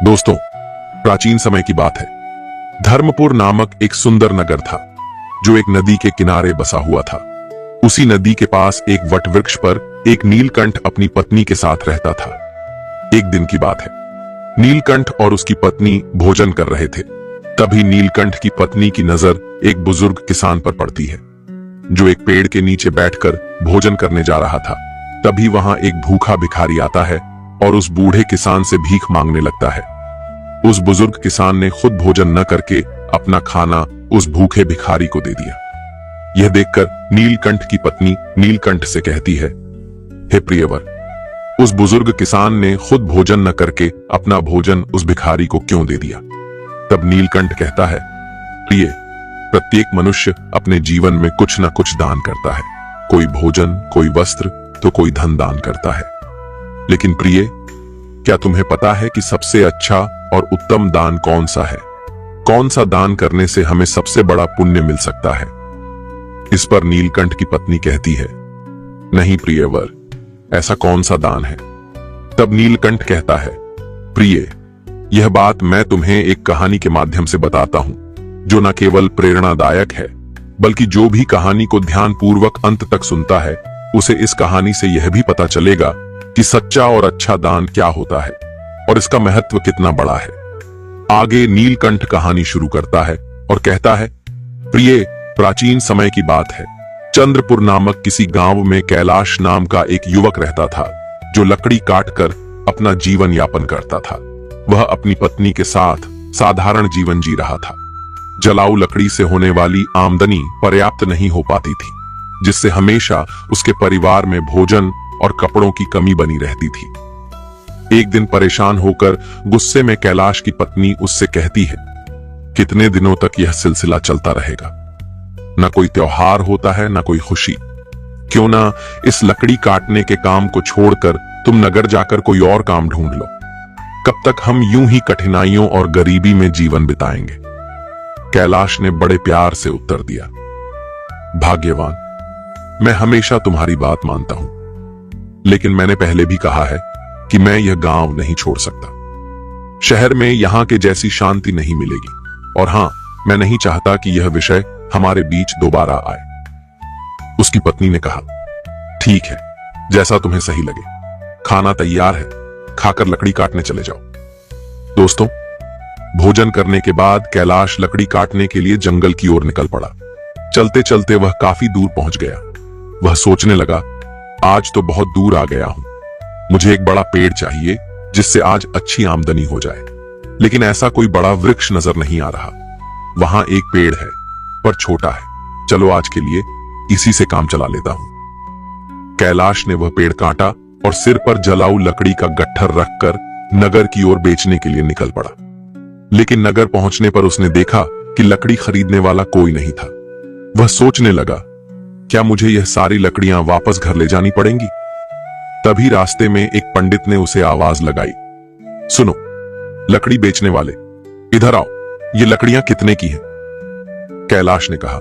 दोस्तों, प्राचीन समय की बात है। धर्मपुर नामक एक सुंदर नगर था जो एक नदी के किनारे बसा हुआ था। उसी नदी के पास एक वट वृक्ष पर एक नीलकंठ अपनी पत्नी के साथ रहता था। एक दिन की बात है, नीलकंठ और उसकी पत्नी भोजन कर रहे थे। तभी नीलकंठ की पत्नी की नजर एक बुजुर्ग किसान पर पड़ती है जो एक पेड़ के नीचे बैठकर भोजन करने जा रहा था। तभी वहां एक भूखा भिखारी आता है और उस बूढ़े किसान से भीख मांगने लगता है। उस बुजुर्ग किसान ने खुद भोजन न करके अपना खाना उस भूखे भिखारी को दे दिया। यह देखकर नीलकंठ की पत्नी नीलकंठ से कहती है, हे प्रियवर, उस बुजुर्ग किसान ने खुद भोजन न करके अपना भोजन उस भिखारी को क्यों दे दिया? तब नीलकंठ कहता है, प्रिय, प्रत्येक मनुष्य अपने जीवन में कुछ न कुछ दान करता है। कोई भोजन, कोई वस्त्र, तो कोई धन दान करता है। लेकिन प्रिय, क्या तुम्हें पता है कि सबसे अच्छा और उत्तम दान कौन सा है? कौन सा दान करने से हमें सबसे बड़ा पुण्य मिल सकता है? इस पर नीलकंठ की पत्नी कहती है, नहीं प्रियवर, ऐसा कौन सा दान है? तब नीलकंठ कहता है, प्रिय, यह बात मैं तुम्हें एक कहानी के माध्यम से बताता हूं जो न केवल प्रेरणादायक है, बल्कि जो भी कहानी को ध्यानपूर्वक अंत तक सुनता है उसे इस कहानी से यह भी पता चलेगा कि सच्चा और अच्छा दान क्या होता है और इसका महत्व कितना बड़ा है। आगे नीलकंठ कहानी शुरू करता है और कहता है, प्रिय, प्राचीन समय की बात है। चंद्रपुर नामक किसी गांव में कैलाश नाम का एक युवक रहता था जो लकड़ी काटकर अपना जीवन यापन करता था। वह अपनी पत्नी के साथ साधारण जीवन जी रहा था। जलाऊ लकड़ी से होने वाली आमदनी पर्याप्त नहीं हो पाती थी, जिससे हमेशा उसके परिवार में भोजन और कपड़ों की कमी बनी रहती थी। एक दिन परेशान होकर गुस्से में कैलाश की पत्नी उससे कहती है, कितने दिनों तक यह सिलसिला चलता रहेगा? न कोई त्योहार होता है, न कोई खुशी। क्यों ना इस लकड़ी काटने के काम को छोड़कर तुम नगर जाकर कोई और काम ढूंढ लो। कब तक हम यूं ही कठिनाइयों और गरीबी में जीवन बिताएंगे? कैलाश ने बड़े प्यार से उत्तर दिया, भाग्यवान, मैं हमेशा तुम्हारी बात मानता हूं, लेकिन मैंने पहले भी कहा है कि मैं यह गांव नहीं छोड़ सकता। शहर में यहां के जैसी शांति नहीं मिलेगी, और हां, मैं नहीं चाहता कि यह विषय हमारे बीच दोबारा आए। उसकी पत्नी ने कहा, ठीक है, जैसा तुम्हें सही लगे। खाना तैयार है, खाकर लकड़ी काटने चले जाओ। दोस्तों, भोजन करने के बाद कैलाश लकड़ी काटने के लिए जंगल की ओर निकल पड़ा। चलते चलते वह काफी दूर पहुंच गया। वह सोचने लगा, आज तो बहुत दूर आ गया हूं, मुझे एक बड़ा पेड़ चाहिए जिससे आज अच्छी आमदनी हो जाए। लेकिन ऐसा कोई बड़ा वृक्ष नजर नहीं आ रहा। वहां एक पेड़ है, पर छोटा है। चलो आज के लिए इसी से काम चला लेता हूं। कैलाश ने वह पेड़ काटा और सिर पर जलाऊ लकड़ी का गट्ठर रखकर नगर की ओर बेचने के लिए निकल पड़ा। लेकिन नगर पहुंचने पर उसने देखा कि लकड़ी खरीदने वाला कोई नहीं था। वह सोचने लगा, क्या मुझे यह सारी लकड़ियां वापस घर ले जानी पड़ेंगी? तभी रास्ते में एक पंडित ने उसे आवाज लगाई, सुनो लकड़ी बेचने वाले, इधर आओ, ये लकड़ियां कितने की हैं? कैलाश ने कहा,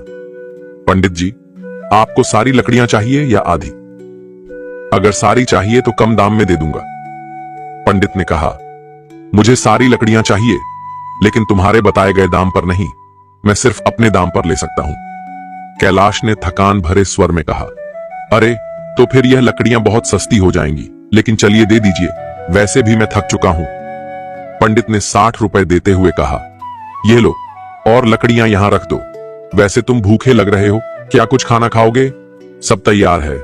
पंडित जी, आपको सारी लकड़ियां चाहिए या आधी? अगर सारी चाहिए तो कम दाम में दे दूंगा। पंडित ने कहा, मुझे सारी लकड़ियां चाहिए, लेकिन तुम्हारे बताए गए दाम पर नहीं, मैं सिर्फ अपने दाम पर ले सकता हूं। कैलाश ने थकान भरे स्वर में कहा, अरे तो फिर यह लकड़ियां बहुत सस्ती हो जाएंगी, लेकिन चलिए दे दीजिए, वैसे भी मैं थक चुका हूं। पंडित ने 60 रुपए देते हुए कहा, ये लो, और लकड़ियां यहां रख दो। वैसे तुम भूखे लग रहे हो, क्या कुछ खाना खाओगे? सब तैयार है,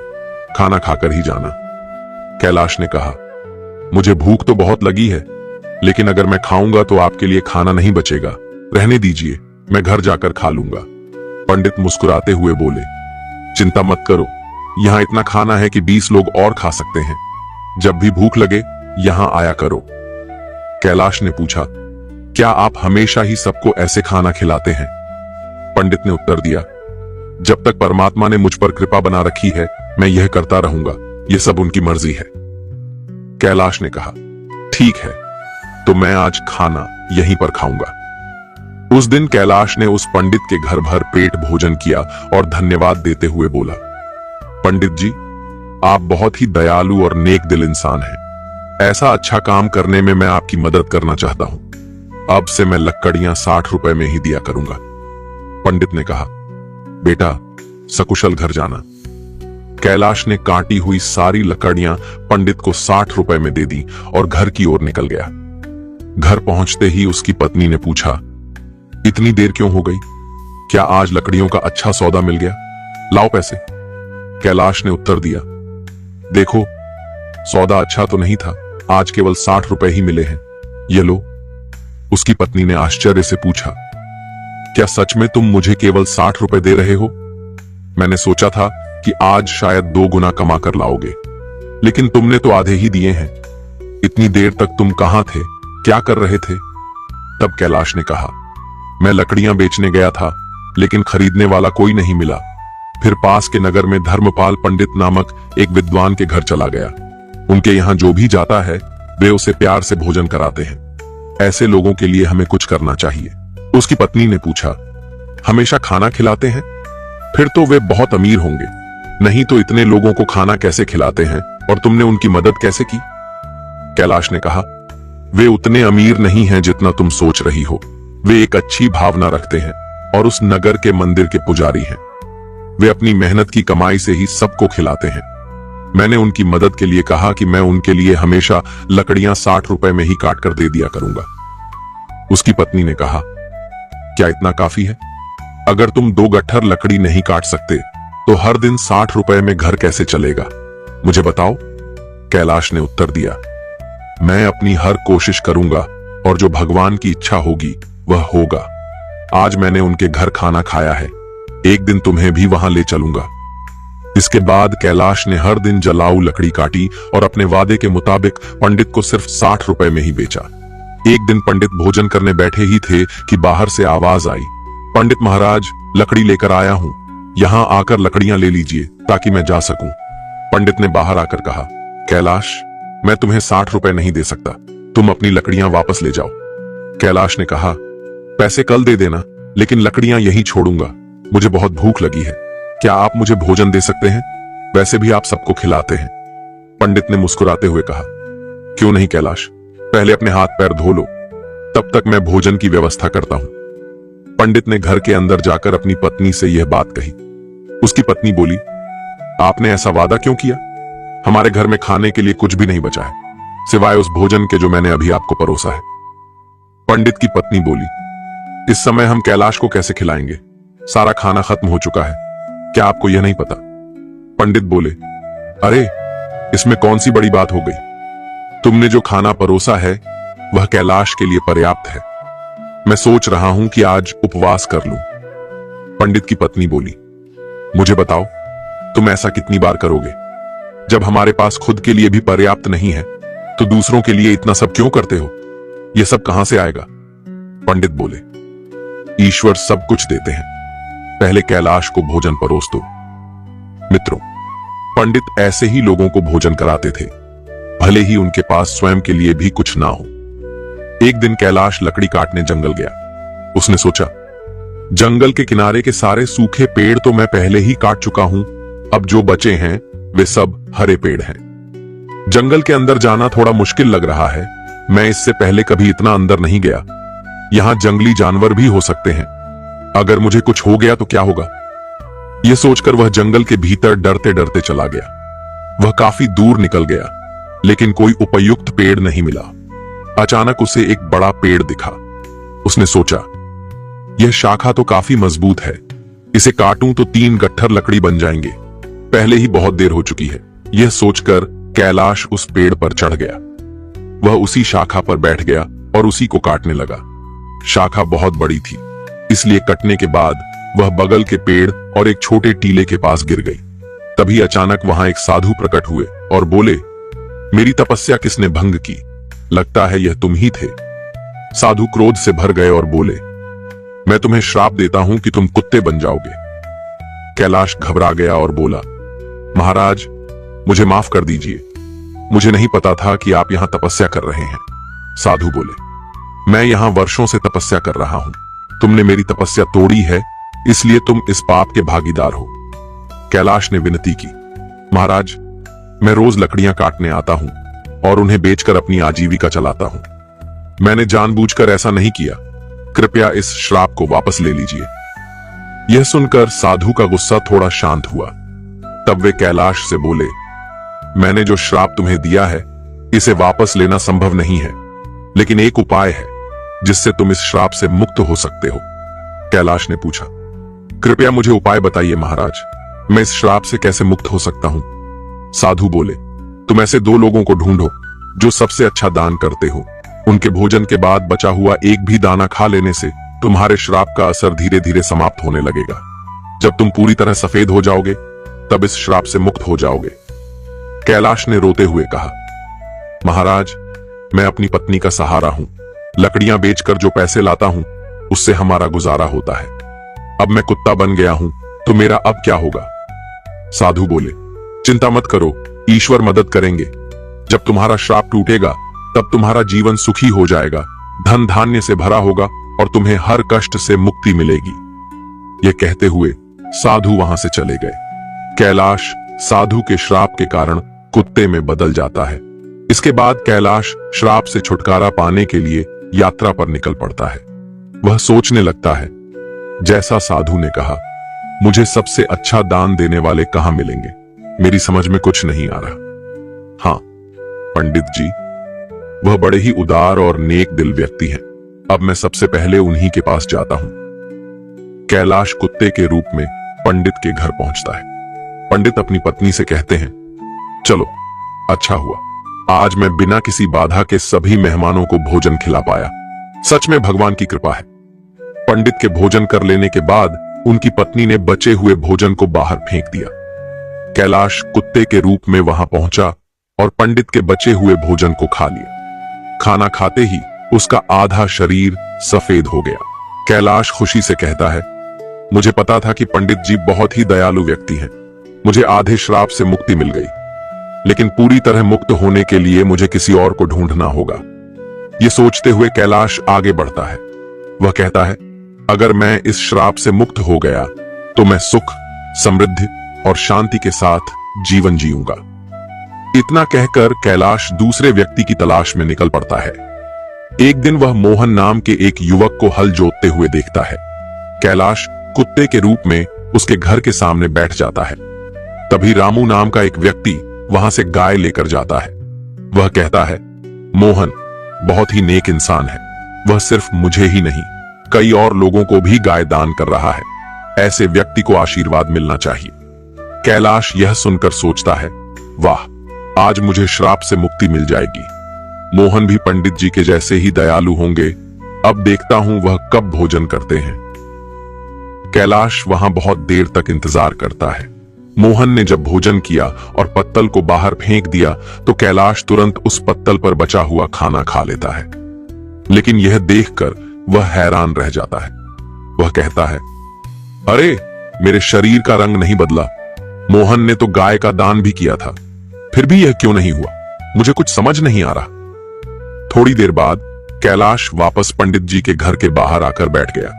खाना खाकर ही जाना। कैलाश ने कहा, मुझे भूख तो बहुत लगी है, लेकिन अगर मैं खाऊंगा तो आपके लिए खाना नहीं बचेगा। रहने दीजिए, मैं घर जाकर खा लूंगा। पंडित मुस्कुराते हुए बोले, चिंता मत करो, यहां इतना खाना है कि 20 लोग और खा सकते हैं। जब भी भूख लगे यहां आया करो। कैलाश ने पूछा, क्या आप हमेशा ही सबको ऐसे खाना खिलाते हैं? पंडित ने उत्तर दिया, जब तक परमात्मा ने मुझ पर कृपा बना रखी है, मैं यह करता रहूंगा, यह सब उनकी मर्जी है। कैलाश ने कहा, ठीक है, तो मैं आज खाना यहीं पर खाऊंगा। उस दिन कैलाश ने उस पंडित के घर भर पेट भोजन किया और धन्यवाद देते हुए बोला, पंडित जी, आप बहुत ही दयालु और नेक दिल इंसान हैं। ऐसा अच्छा काम करने में मैं आपकी मदद करना चाहता हूं। अब से मैं लकड़ियां 60 रुपए में ही दिया करूंगा। पंडित ने कहा, बेटा सकुशल घर जाना। कैलाश ने काटी हुई सारी लकड़ियां पंडित को 60 रुपए में दे दी और घर की ओर निकल गया। घर पहुंचते ही उसकी पत्नी ने पूछा, इतनी देर क्यों हो गई? क्या आज लकड़ियों का अच्छा सौदा मिल गया? लाओ पैसे। कैलाश ने उत्तर दिया, देखो सौदा अच्छा तो नहीं था, आज केवल 60 रुपए ही मिले हैं, ये लो। उसकी पत्नी ने आश्चर्य से पूछा, क्या सच में तुम मुझे केवल 60 रुपए दे रहे हो? मैंने सोचा था कि आज शायद 2 गुना कमा कर लाओगे, लेकिन तुमने तो आधे ही दिए हैं। इतनी देर तक तुम कहां थे, क्या कर रहे थे? तब कैलाश ने कहा, मैं लकड़ियां बेचने गया था, लेकिन खरीदने वाला कोई नहीं मिला। फिर पास के नगर में धर्मपाल पंडित नामक एक विद्वान के घर चला गया। उनके यहां जो भी जाता है वे उसे प्यार से भोजन कराते हैं। ऐसे लोगों के लिए हमें कुछ करना चाहिए। उसकी पत्नी ने पूछा, हमेशा खाना खिलाते हैं? फिर तो वे बहुत अमीर होंगे, नहीं तो इतने लोगों को खाना कैसे खिलाते हैं और तुमने उनकी मदद कैसे की? कैलाश ने कहा, वे उतने अमीर नहीं हैं जितना तुम सोच रही हो। वे एक अच्छी भावना रखते हैं और उस नगर के मंदिर के पुजारी हैं। वे अपनी मेहनत की कमाई से ही सबको खिलाते हैं। मैंने उनकी मदद के लिए कहा कि मैं उनके लिए हमेशा लकड़ियां 60 रुपए में ही काट कर दे दिया करूंगा। उसकी पत्नी ने कहा, क्या इतना काफी है? अगर तुम 2 गट्ठर लकड़ी नहीं काट सकते तो हर दिन 60 रुपए में घर कैसे चलेगा? मुझे बताओ। कैलाश ने उत्तर दिया, मैं अपनी हर कोशिश करूंगा और जो भगवान की इच्छा होगी वह होगा। आज मैंने उनके घर खाना खाया है, एक दिन तुम्हें भी वहां ले चलूंगा। इसके बाद कैलाश ने हर दिन जलाऊ लकड़ी काटी और अपने वादे के मुताबिक पंडित को सिर्फ 60 रुपए में ही बेचा। एक दिन पंडित भोजन करने बैठे ही थे कि बाहर से आवाज आई, पंडित महाराज लकड़ी लेकर आया हूं, यहां आकर लकड़ियां ले लीजिए ताकि मैं जा सकूं। पंडित ने बाहर आकर कहा, कैलाश मैं तुम्हें 60 रुपए नहीं दे सकता, तुम अपनी लकड़ियां वापस ले जाओ। कैलाश ने कहा, पैसे कल दे देना, लेकिन लकड़ियां यहीं छोड़ूंगा, मुझे बहुत भूख लगी है। क्या आप मुझे भोजन दे सकते हैं? वैसे भी आप सबको खिलाते हैं। पंडित ने मुस्कुराते हुए कहा, क्यों नहीं कैलाश, पहले अपने हाथ पैर धो लो, तब तक मैं भोजन की व्यवस्था करता हूं। पंडित ने घर के अंदर जाकर अपनी पत्नी से यह बात कही। उसकी पत्नी बोली, आपने ऐसा वादा क्यों किया? हमारे घर में खाने के लिए कुछ भी नहीं बचा है, सिवाय उस भोजन के जो मैंने अभी आपको परोसा है। पंडित की पत्नी बोली, इस समय हम कैलाश को कैसे खिलाएंगे? सारा खाना खत्म हो चुका है, क्या आपको यह नहीं पता? पंडित बोले, अरे इसमें कौन सी बड़ी बात हो गई? तुमने जो खाना परोसा है वह कैलाश के लिए पर्याप्त है। मैं सोच रहा हूं कि आज उपवास कर लूं। पंडित की पत्नी बोली, मुझे बताओ तुम ऐसा कितनी बार करोगे? जब हमारे पास खुद के लिए भी पर्याप्त नहीं है तो दूसरों के लिए इतना सब क्यों करते हो? यह सब कहां से आएगा? पंडित बोले, ईश्वर सब कुछ देते हैं, पहले कैलाश को भोजन परोस दो। मित्रों, पंडित ऐसे ही लोगों को भोजन कराते थे, भले ही उनके पास स्वयं के लिए भी कुछ ना हो। एक दिन कैलाश लकड़ी काटने जंगल गया। उसने सोचा, जंगल के किनारे के सारे सूखे पेड़ तो मैं पहले ही काट चुका हूं, अब जो बचे हैं वे सब हरे पेड़ हैं। जंगल के अंदर जाना थोड़ा मुश्किल लग रहा है, मैं इससे पहले कभी इतना अंदर नहीं गया। यहां जंगली जानवर भी हो सकते हैं, अगर मुझे कुछ हो गया तो क्या होगा? यह सोचकर वह जंगल के भीतर डरते डरते चला गया। वह काफी दूर निकल गया, लेकिन कोई उपयुक्त पेड़ नहीं मिला। अचानक उसे एक बड़ा पेड़ दिखा। उसने सोचा, यह शाखा तो काफी मजबूत है, इसे काटूं तो 3 गट्ठर लकड़ी बन जाएंगे। पहले ही बहुत देर हो चुकी है। यह सोचकर कैलाश उस पेड़ पर चढ़ गया। वह उसी शाखा पर बैठ गया और उसी को काटने लगा। शाखा बहुत बड़ी थी, इसलिए कटने के बाद वह बगल के पेड़ और एक छोटे टीले के पास गिर गई। तभी अचानक वहां एक साधु प्रकट हुए और बोले, मेरी तपस्या किसने भंग की? लगता है यह तुम ही थे। साधु क्रोध से भर गए और बोले, मैं तुम्हें श्राप देता हूं कि तुम कुत्ते बन जाओगे। कैलाश घबरा गया और बोला, महाराज मुझे माफ कर दीजिए, मुझे नहीं पता था कि आप यहां तपस्या कर रहे हैं। साधु बोले, मैं यहां वर्षों से तपस्या कर रहा हूं, तुमने मेरी तपस्या तोड़ी है, इसलिए तुम इस पाप के भागीदार हो। कैलाश ने विनती की, महाराज मैं रोज लकड़ियां काटने आता हूं और उन्हें बेचकर अपनी आजीविका चलाता हूं। मैंने जानबूझकर ऐसा नहीं किया। कृपया इस श्राप को वापस ले लीजिए। यह सुनकर साधु का गुस्सा थोड़ा शांत हुआ। तब वे कैलाश से बोले, मैंने जो श्राप तुम्हें दिया है इसे वापस लेना संभव नहीं है, लेकिन एक उपाय है जिससे तुम इस श्राप से मुक्त हो सकते हो। कैलाश ने पूछा, कृपया मुझे उपाय बताइए महाराज, मैं इस श्राप से कैसे मुक्त हो सकता हूं? साधु बोले, तुम ऐसे 2 लोगों को ढूंढो जो सबसे अच्छा दान करते हो। उनके भोजन के बाद बचा हुआ एक भी दाना खा लेने से तुम्हारे श्राप का असर धीरे धीरे समाप्त होने लगेगा। जब तुम पूरी तरह सफेद हो जाओगे तब इस श्राप से मुक्त हो जाओगे। कैलाश ने रोते हुए कहा, महाराज, मैं अपनी पत्नी का सहारा हूं। लकड़ियां बेचकर जो पैसे लाता हूं उससे हमारा गुजारा होता है। अब मैं कुत्ता बन गया हूं तो मेरा अब क्या होगा? साधु बोले, चिंता मत करो, ईश्वर मदद करेंगे। जब तुम्हारा श्राप टूटेगा तब तुम्हारा जीवन सुखी हो जाएगा, धन धान्य से भरा होगा और तुम्हें हर कष्ट से मुक्ति मिलेगी। यह कहते हुए साधु वहां से चले गए। कैलाश साधु के श्राप के कारण कुत्ते में बदल जाता है। इसके बाद कैलाश श्राप से छुटकारा पाने के लिए यात्रा पर निकल पड़ता है। वह सोचने लगता है, जैसा साधु ने कहा, मुझे सबसे अच्छा दान देने वाले कहां मिलेंगे? मेरी समझ में कुछ नहीं आ रहा। हां, पंडित जी, वह बड़े ही उदार और नेक दिल व्यक्ति हैं। अब मैं सबसे पहले उन्हीं के पास जाता हूं। कैलाश कुत्ते के रूप में पंडित के घर पहुंचता है। पंडित अपनी पत्नी से कहते हैं, चलो, अच्छा हुआ, आज मैं बिना किसी बाधा के सभी मेहमानों को भोजन खिला पाया। सच में भगवान की कृपा है। पंडित के भोजन कर लेने के बाद उनकी पत्नी ने बचे हुए भोजन को बाहर फेंक दिया। कैलाश कुत्ते के रूप में वहां पहुंचा और पंडित के बचे हुए भोजन को खा लिया। खाना खाते ही उसका आधा शरीर सफेद हो गया। कैलाश खुशी से कहता है, मुझे पता था कि पंडित जी बहुत ही दयालु व्यक्ति हैं। मुझे आधे श्राप से मुक्ति मिल गई, लेकिन पूरी तरह मुक्त होने के लिए मुझे किसी और को ढूंढना होगा। ये सोचते हुए कैलाश आगे बढ़ता है। वह कहता है, अगर मैं इस श्राप से मुक्त हो गया तो मैं सुख, समृद्धि और शांति के साथ जीवन जीऊंगा। इतना कहकर कैलाश दूसरे व्यक्ति की तलाश में निकल पड़ता है। एक दिन वह मोहन नाम के एक युवक को हल जोतते हुए देखता है। कैलाश कुत्ते के रूप में उसके घर के सामने बैठ जाता है। तभी रामू नाम का एक व्यक्ति वहां से गाय लेकर जाता है। वह कहता है, मोहन बहुत ही नेक इंसान है। वह सिर्फ मुझे ही नहीं, कई और लोगों को भी गाय दान कर रहा है। ऐसे व्यक्ति को आशीर्वाद मिलना चाहिए। कैलाश यह सुनकर सोचता है, वाह, आज मुझे श्राप से मुक्ति मिल जाएगी। मोहन भी पंडित जी के जैसे ही दयालु होंगे। अब देखता हूं वह कब भोजन करते हैं। कैलाश वहां बहुत देर तक इंतजार करता है। मोहन ने जब भोजन किया और पत्तल को बाहर फेंक दिया तो कैलाश तुरंत उस पत्तल पर बचा हुआ खाना खा लेता है। लेकिन यह देखकर वह हैरान रह जाता है। वह कहता है, अरे, मेरे शरीर का रंग नहीं बदला। मोहन ने तो गाय का दान भी किया था, फिर भी यह क्यों नहीं हुआ? मुझे कुछ समझ नहीं आ रहा। थोड़ी देर बाद कैलाश वापस पंडित जी के घर के बाहर आकर बैठ गया।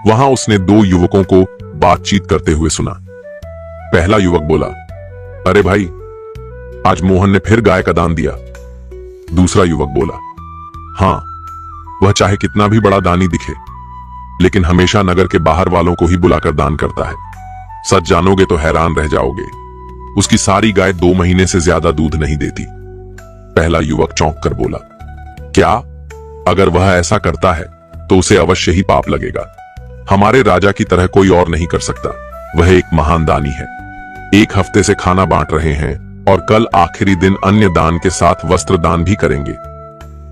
वहां उसने 2 युवकों को बातचीत करते हुए सुना। पहला युवक बोला, अरे भाई, आज मोहन ने फिर गाय का दान दिया। दूसरा युवक बोला, हां, वह चाहे कितना भी बड़ा दानी दिखे, लेकिन हमेशा नगर के बाहर वालों को ही बुलाकर दान करता है। सच जानोगे तो हैरान रह जाओगे। उसकी सारी गाय 2 महीने से ज्यादा दूध नहीं देती। पहला युवक चौंक कर बोला, क्या? अगर वह ऐसा करता है तो उसे अवश्य ही पाप लगेगा। हमारे राजा की तरह कोई और नहीं कर सकता। वह एक महान दानी है। 1 हफ्ते से खाना बांट रहे हैं और कल आखिरी दिन अन्य दान के साथ वस्त्र दान भी करेंगे।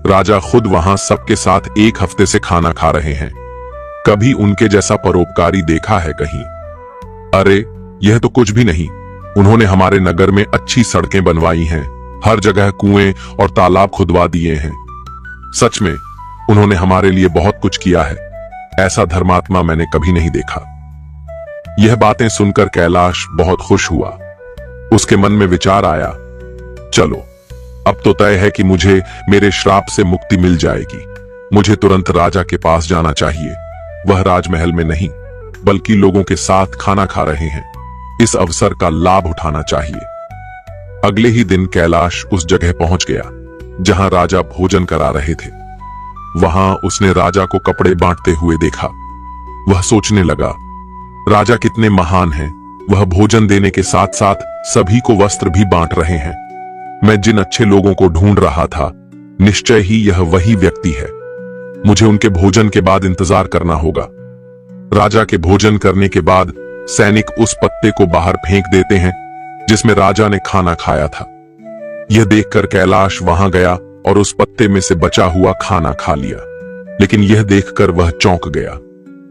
राजा खुद वहां सबके साथ 1 हफ्ते से खाना खा रहे हैं। कभी उनके जैसा परोपकारी देखा है कहीं? अरे, यह तो कुछ भी नहीं। उन्होंने हमारे नगर में अच्छी सड़कें बनवाई हैं, हर जगह कुएं और तालाब खुदवा दिए हैं। सच में उन्होंने हमारे लिए बहुत कुछ किया है। ऐसा धर्मात्मा मैंने कभी नहीं देखा। यह बातें सुनकर कैलाश बहुत खुश हुआ। उसके मन में विचार आया, चलो, अब तो तय है कि मुझे मेरे श्राप से मुक्ति मिल जाएगी। मुझे तुरंत राजा के पास जाना चाहिए। वह राजमहल में नहीं, बल्कि लोगों के साथ खाना खा रहे हैं। इस अवसर का लाभ उठाना चाहिए। अगले ही दिन कैलाश उस जगह पहुंच गया जहां राजा भोजन करा रहे थे। वहां उसने राजा को कपड़े बांटते हुए देखा। वह सोचने लगा, राजा कितने महान हैं, वह भोजन देने के साथ साथ सभी को वस्त्र भी बांट रहे हैं। मैं जिन अच्छे लोगों को ढूंढ रहा था, निश्चय ही यह वही व्यक्ति है। मुझे उनके भोजन के बाद इंतजार करना होगा। राजा के भोजन करने के बाद सैनिक उस पत्ते को बाहर फेंक देते हैं जिसमें राजा ने खाना खाया था। यह देखकर कैलाश वहां गया और उस पत्ते में से बचा हुआ खाना खा लिया, लेकिन यह देखकर वह चौंक गया।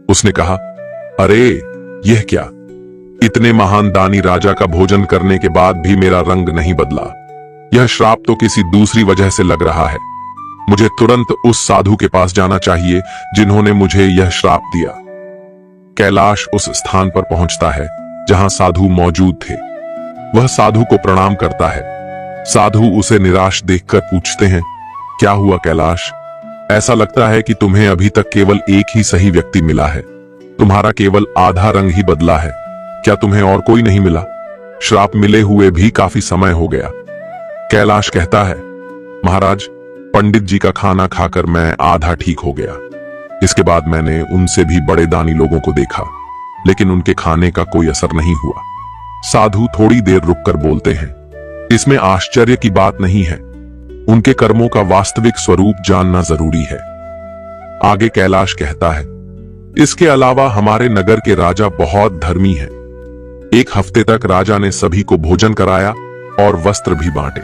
उसने कहा, अरे यह क्या? इतने महान दानी राजा का भोजन करने के बाद भी मेरा रंग नहीं बदला। यह श्राप तो किसी दूसरी वजह से लग रहा है। मुझे तुरंत उस साधु के पास जाना चाहिए जिन्होंने मुझे यह श्राप दिया। कैलाश उस स्थान पर पहुंचता है जहां साधु मौजूद थे। वह साधु को प्रणाम करता है। साधु उसे निराश देखकर पूछते हैं, क्या हुआ कैलाश? ऐसा लगता है कि तुम्हें अभी तक केवल एक ही सही व्यक्ति मिला है। तुम्हारा केवल आधा रंग ही बदला है। क्या तुम्हें और कोई नहीं मिला? श्राप मिले हुए भी काफी समय हो गया। कैलाश कहता है, महाराज, पंडित जी का खाना खाकर मैं आधा ठीक हो गया। इसके बाद मैंने उनसे भी बड़े दानी लोगों को देखा, लेकिन उनके खाने का कोई असर नहीं हुआ। साधु थोड़ी देर रुककर बोलते हैं, इसमें आश्चर्य की बात नहीं है। उनके कर्मों का वास्तविक स्वरूप जानना जरूरी है। आगे कैलाश कहता है, इसके अलावा हमारे नगर के राजा बहुत धर्मी हैं। एक हफ्ते तक राजा ने सभी को भोजन कराया और वस्त्र भी बांटे।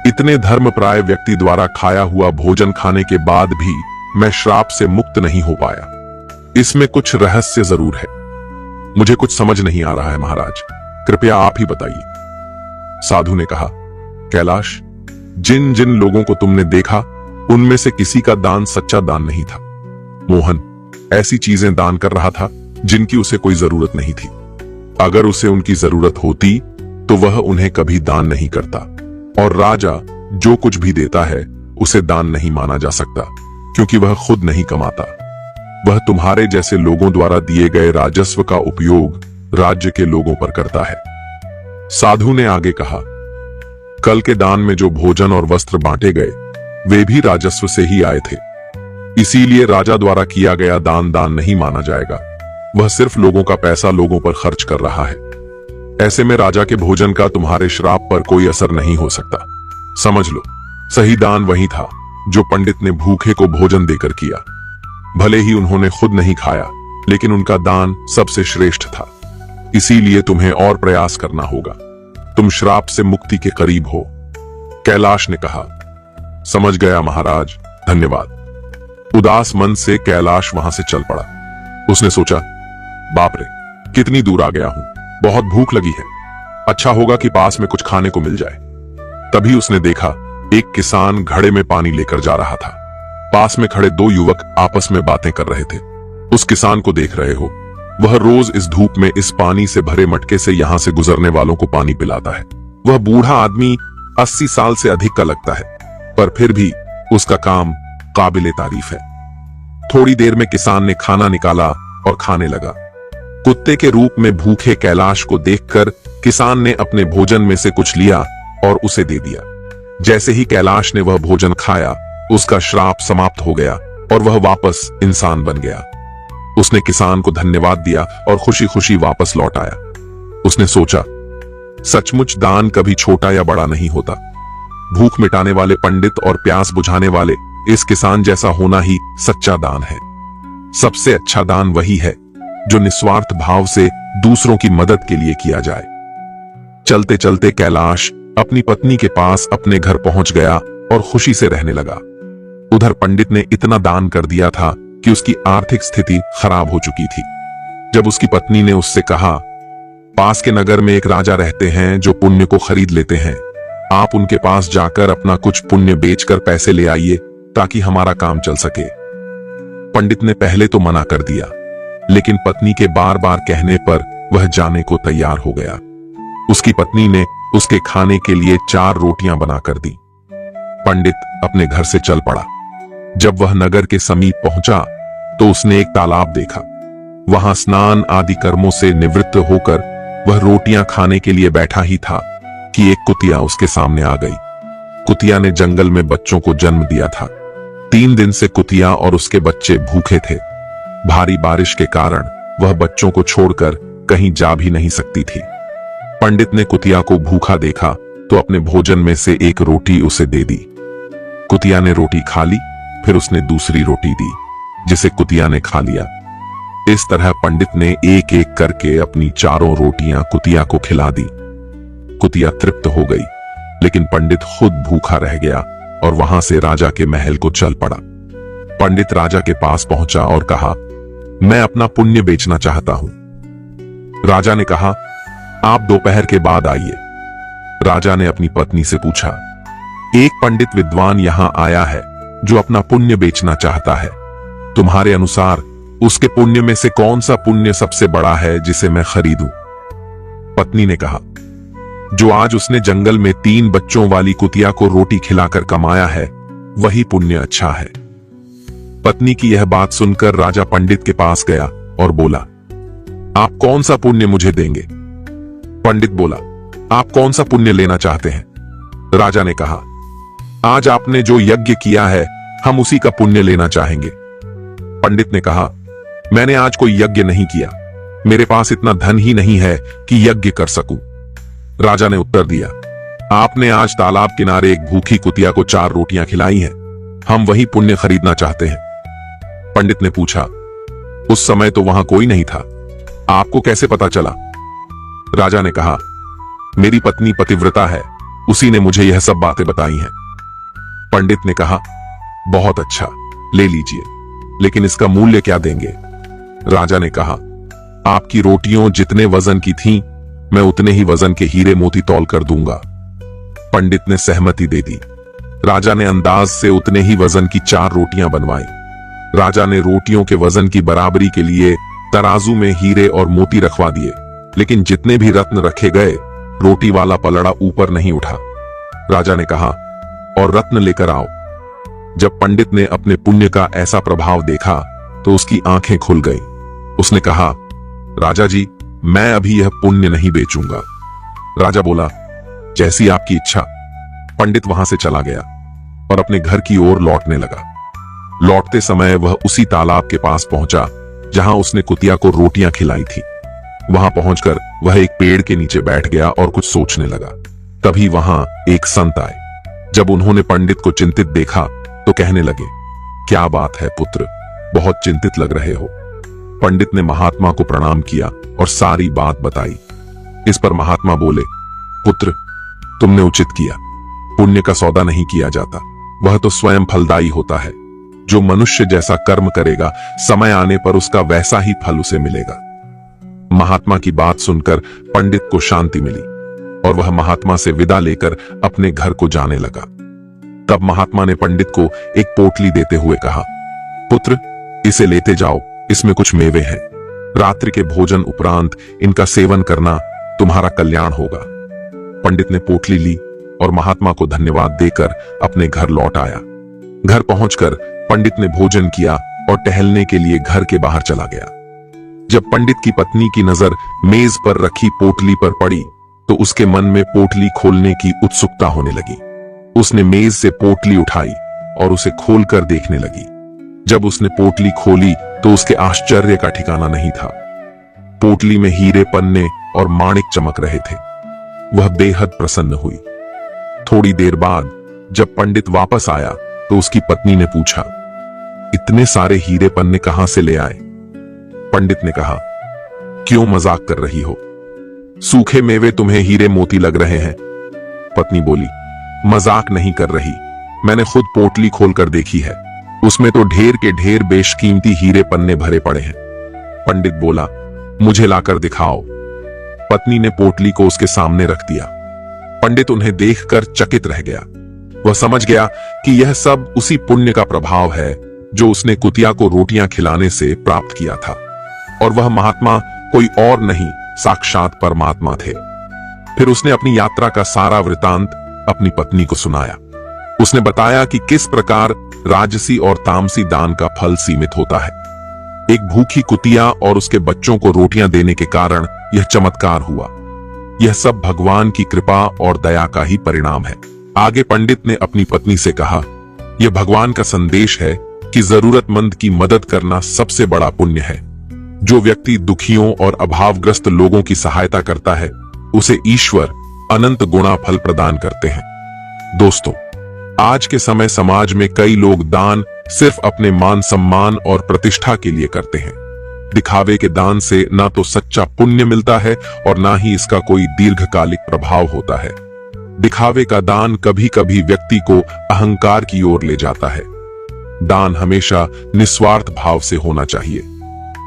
इतने धर्मप्राय व्यक्ति द्वारा खाया हुआ भोजन खाने के बाद भी मैं श्राप से मुक्त नहीं हो पाया। इसमें कुछ रहस्य जरूर है। मुझे कुछ समझ नहीं आ रहा है महाराज, कृपया आप ही बताइए। साधु ने कहा, कैलाश, जिन जिन लोगों को तुमने देखा उनमें से किसी का दान सच्चा दान नहीं था। मोहन ऐसी चीजें दान कर रहा था जिनकी उसे कोई जरूरत नहीं थी। अगर उसे उनकी जरूरत होती तो वह उन्हें कभी दान नहीं करता। और राजा जो कुछ भी देता है उसे दान नहीं माना जा सकता, क्योंकि वह खुद नहीं कमाता। वह तुम्हारे जैसे लोगों द्वारा दिए गए राजस्व का उपयोग राज्य के लोगों पर करता है। साधु ने आगे कहा, कल के दान में जो भोजन और वस्त्र बांटे गए वे भी राजस्व से ही आए थे। इसीलिए राजा द्वारा किया गया दान दान नहीं माना जाएगा। वह सिर्फ लोगों का पैसा लोगों पर खर्च कर रहा है। ऐसे में राजा के भोजन का तुम्हारे श्राप पर कोई असर नहीं हो सकता। समझ लो, सही दान वही था जो पंडित ने भूखे को भोजन देकर किया। भले ही उन्होंने खुद नहीं खाया, लेकिन उनका दान सबसे श्रेष्ठ था। इसीलिए तुम्हें और प्रयास करना होगा। तुम श्राप से मुक्ति के करीब हो। कैलाश ने कहा, समझ गया महाराज, धन्यवाद। उदास मन से कैलाश वहां से चल पड़ा। उसने सोचा, बाप रे, कितनी दूर आ गया हूं, बहुत भूख लगी है। अच्छा होगा कि पास में कुछ खाने को मिल जाए। तभी उसने देखा एक किसान घड़े में पानी लेकर जा रहा था। पास में खड़े दो युवक आपस में बातें कर रहे थे। उस किसान को देख रहे हो, वह रोज इस धूप में इस पानी से भरे मटके से यहां से गुजरने वालों को पानी पिलाता है। वह बूढ़ा आदमी 80 साल से अधिक का लगता है, पर फिर भी उसका काम काबिले तारीफ है। थोड़ी देर में किसान ने खाना निकाला और खाने लगा। कुत्ते के रूप में भूखे कैलाश को देखकर किसान ने अपने भोजन में से कुछ लिया और उसे दे दिया। जैसे ही कैलाश ने वह भोजन खाया, उसका श्राप समाप्त हो गया और वह वापस इंसान बन गया। उसने किसान को धन्यवाद दिया और खुशी खुशी वापस लौट आया। उसने सोचा, सचमुच दान कभी छोटा या बड़ा नहीं होता। भूख मिटाने वाले पंडित और प्यास बुझाने वाले इस किसान जैसा होना ही सच्चा दान है। सबसे अच्छा दान वही है जो निस्वार्थ भाव से दूसरों की मदद के लिए किया जाए। चलते चलते कैलाश अपनी पत्नी के पास अपने घर पहुंच गया और खुशी से रहने लगा। उधर पंडित ने इतना दान कर दिया था कि उसकी आर्थिक स्थिति खराब हो चुकी थी। जब उसकी पत्नी ने उससे कहा, पास के नगर में एक राजा रहते हैं जो पुण्य को खरीद लेते हैं, आप उनके पास जाकर अपना कुछ पुण्य बेचकर पैसे ले आइए ताकि हमारा काम चल सके। पंडित ने पहले तो मना कर दिया, लेकिन पत्नी के बार बार कहने पर वह जाने को तैयार हो गया। उसकी पत्नी ने उसके खाने के लिए 4 रोटियां बनाकर दी। पंडित अपने घर से चल पड़ा। जब वह नगर के समीप पहुंचा तो उसने एक तालाब देखा। वहां स्नान आदि कर्मों से निवृत्त होकर वह रोटियां खाने के लिए बैठा ही था कि एक कुतिया उसके सामने आ गई। कुतिया ने जंगल में बच्चों को जन्म दिया था। 3 दिन से कुतिया और उसके बच्चे भूखे थे। भारी बारिश के कारण वह बच्चों को छोड़कर कहीं जा भी नहीं सकती थी। पंडित ने कुतिया को भूखा देखा तो अपने भोजन में से एक रोटी उसे दे दी। कुतिया ने रोटी खा ली, फिर उसने दूसरी रोटी दी, जिसे कुतिया ने खा लिया। इस तरह पंडित ने एक एक करके अपनी 4 रोटियां कुतिया को खिला दी। कुतिया तृप्त हो गई, लेकिन पंडित खुद भूखा रह गया और वहां से राजा के महल को चल पड़ा। पंडित राजा के पास पहुंचा और कहा, मैं अपना पुण्य बेचना चाहता हूं। राजा ने कहा, आप दोपहर के बाद आइए। राजा ने अपनी पत्नी से पूछा, एक पंडित विद्वान यहां आया है जो अपना पुण्य बेचना चाहता है। तुम्हारे अनुसार उसके पुण्य में से कौन सा पुण्य सबसे बड़ा है जिसे मैं खरीदूं? पत्नी ने कहा, जो आज उसने जंगल में 3 बच्चों वाली कुतिया को रोटी खिलाकर कमाया है, वही पुण्य अच्छा है। पत्नी की यह बात सुनकर राजा पंडित के पास गया और बोला, आप कौन सा पुण्य मुझे देंगे? पंडित बोला, आप कौन सा पुण्य लेना चाहते हैं? राजा ने कहा, आज आपने जो यज्ञ किया है, हम उसी का पुण्य लेना चाहेंगे। पंडित ने कहा, मैंने आज कोई यज्ञ नहीं किया, मेरे पास इतना धन ही नहीं है कि यज्ञ कर सकूं। राजा ने उत्तर दिया, आपने आज तालाब किनारे एक भूखी कुतिया को 4 रोटियां खिलाई हैं, हम वही पुण्य खरीदना चाहते हैं। पंडित ने पूछा, उस समय तो वहां कोई नहीं था, आपको कैसे पता चला? राजा ने कहा, मेरी पत्नी पतिव्रता है, उसी ने मुझे यह सब बातें बताई हैं। पंडित ने कहा, बहुत अच्छा, ले लीजिए, लेकिन इसका मूल्य क्या देंगे? राजा ने कहा, आपकी रोटियों जितने वजन की थीं, मैं उतने ही वजन के हीरे मोती तौल कर दूंगा। पंडित ने सहमति दे दी। राजा ने अंदाज से उतने ही वजन की 4 रोटियां बनवाई। राजा ने रोटियों के वजन की बराबरी के लिए तराजू में हीरे और मोती रखवा दिए, लेकिन जितने भी रत्न रखे गए, रोटी वाला पलड़ा ऊपर नहीं उठा। राजा ने कहा, और रत्न लेकर आओ। जब पंडित ने अपने पुण्य का ऐसा प्रभाव देखा तो उसकी आंखें खुल गई। उसने कहा, राजा जी, मैं अभी यह पुण्य नहीं बेचूंगा। राजा बोला, जैसी आपकी इच्छा। पंडित वहां से चला गया और अपने घर की ओर लौटने लगा। लौटते समय वह उसी तालाब के पास पहुंचा जहां उसने कुतिया को रोटियां खिलाई थी। वहां पहुंचकर वह एक पेड़ के नीचे बैठ गया और कुछ सोचने लगा। तभी वहां एक संत आए। जब उन्होंने पंडित को चिंतित देखा तो कहने लगे, क्या बात है पुत्र, बहुत चिंतित लग रहे हो। पंडित ने महात्मा को प्रणाम किया और सारी बात बताई। इस पर महात्मा बोले, पुत्र, तुमने उचित किया। पुण्य का सौदा नहीं किया जाता, वह तो स्वयं फलदायी होता है। जो मनुष्य जैसा कर्म करेगा, समय आने पर उसका वैसा ही फल उसे मिलेगा। महात्मा की बात सुनकर पंडित को शांति मिली और वह महात्मा से विदा लेकर अपने घर को जाने लगा। तब महात्मा ने पंडित को एक पोटली देते हुए कहा, पुत्र, इसे लेते जाओ, इसमें कुछ मेवे हैं। रात्रि के भोजन उपरांत इनका सेवन करना, तुम्हारा कल्याण होगा। पंडित ने पोटली ली और महात्मा को धन्यवाद देकर अपने घर लौट आया। घर पहुंचकर पंडित ने भोजन किया और टहलने के लिए घर के बाहर चला गया। जब पंडित की पत्नी की नजर मेज पर रखी पोटली पर पड़ी तो उसके मन में पोटली खोलने की उत्सुकता होने लगी। उसने मेज से पोटली उठाई और उसे खोलकर देखने लगी। जब उसने पोटली खोली तो उसके आश्चर्य का ठिकाना नहीं था। पोटली में हीरे, पन्ने और माणिक चमक रहे थे। वह बेहद प्रसन्न हुई। थोड़ी देर बाद जब पंडित वापस आया तो उसकी पत्नी ने पूछा, इतने सारे हीरे पन्ने कहां से ले आए? पंडित ने कहा, क्यों मजाक कर रही हो? सूखे मेवे तुम्हें हीरे मोती लग रहे हैं। पत्नी बोली, मजाक नहीं कर रही, मैंने खुद पोटली खोलकर देखी है, उसमें तो ढेर के ढेर बेशकीमती हीरे पन्ने भरे पड़े हैं। पंडित बोला, मुझे लाकर दिखाओ। पत्नी ने पोटली को उसके सामने रख दिया। पंडित उन्हें देखकर चकित रह गया। वह समझ गया कि यह सब उसी पुण्य का प्रभाव है जो उसने कुतिया को रोटियां खिलाने से प्राप्त किया था, और वह महात्मा कोई और नहीं, साक्षात परमात्मा थे। फिर उसने अपनी यात्रा का सारा वृतांत अपनी पत्नी को सुनाया। उसने बताया कि किस प्रकार राजसी और तामसी दान का फल सीमित होता है। एक भूखी कुतिया और उसके बच्चों को रोटियां देने के कारण यह चमत्कार हुआ। यह सब भगवान की कृपा और दया का ही परिणाम है। आगे पंडित ने अपनी पत्नी से कहा, यह भगवान का संदेश है कि जरूरतमंद की मदद करना सबसे बड़ा पुण्य है। जो व्यक्ति दुखियों और अभावग्रस्त लोगों की सहायता करता है उसे ईश्वर अनंत गुणा फल प्रदान करते हैं। दोस्तों, आज के समय समाज में कई लोग दान सिर्फ अपने मान सम्मान और प्रतिष्ठा के लिए करते हैं। दिखावे के दान से ना तो सच्चा पुण्य मिलता है और ना ही इसका कोई दीर्घकालिक प्रभाव होता है। दिखावे का दान कभी कभी व्यक्ति को अहंकार की ओर ले जाता है। दान हमेशा निस्वार्थ भाव से होना चाहिए।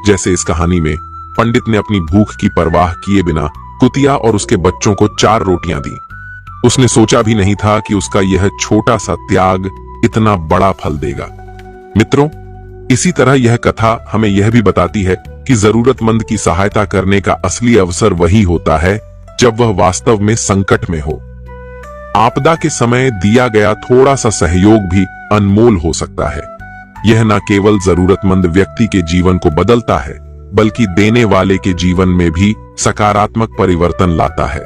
जैसे इस कहानी में पंडित ने अपनी भूख की परवाह किए बिना कुतिया और उसके बच्चों को 4 रोटियां दी। उसने सोचा भी नहीं था कि उसका यह छोटा सा त्याग इतना बड़ा फल देगा। मित्रों, इसी तरह यह कथा हमें यह भी बताती है कि जरूरतमंद की सहायता करने का असली अवसर वही होता है जब वह वास्तव में संकट में हो। आपदा के समय दिया गया थोड़ा सा सहयोग भी अनमोल हो सकता है। यह न केवल जरूरतमंद व्यक्ति के जीवन को बदलता है, बल्कि देने वाले के जीवन में भी सकारात्मक परिवर्तन लाता है।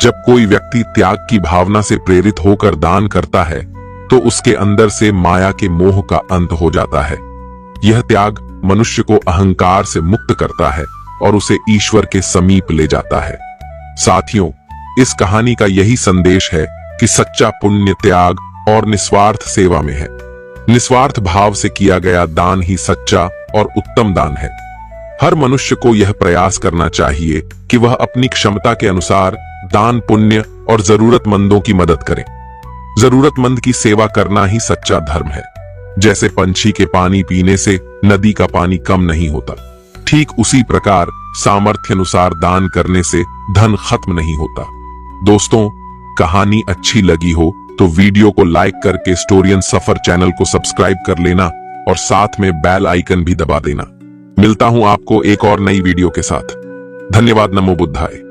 जब कोई व्यक्ति त्याग की भावना से प्रेरित होकर दान करता है तो उसके अंदर से माया के मोह का अंत हो जाता है। यह त्याग मनुष्य को अहंकार से मुक्त करता है और उसे ईश्वर के समीप ले जाता है। साथियों, इस कहानी का यही संदेश है कि सच्चा पुण्य त्याग और निस्वार्थ सेवा में है। निस्वार्थ भाव से किया गया दान ही सच्चा और उत्तम दान है। हर मनुष्य को यह प्रयास करना चाहिए कि वह अपनी क्षमता के अनुसार दान पुण्य और जरूरतमंदों की मदद करे। जरूरतमंद की सेवा करना ही सच्चा धर्म है। जैसे पंछी के पानी पीने से नदी का पानी कम नहीं होता, ठीक उसी प्रकार सामर्थ्य अनुसार दान करने से धन खत्म नहीं होता। दोस्तों, कहानी अच्छी लगी हो तो वीडियो को लाइक करके स्टोरियन सफर चैनल को सब्सक्राइब कर लेना और साथ में बेल आइकन भी दबा देना। मिलता हूं आपको एक और नई वीडियो के साथ। धन्यवाद। नमो बुद्धाय।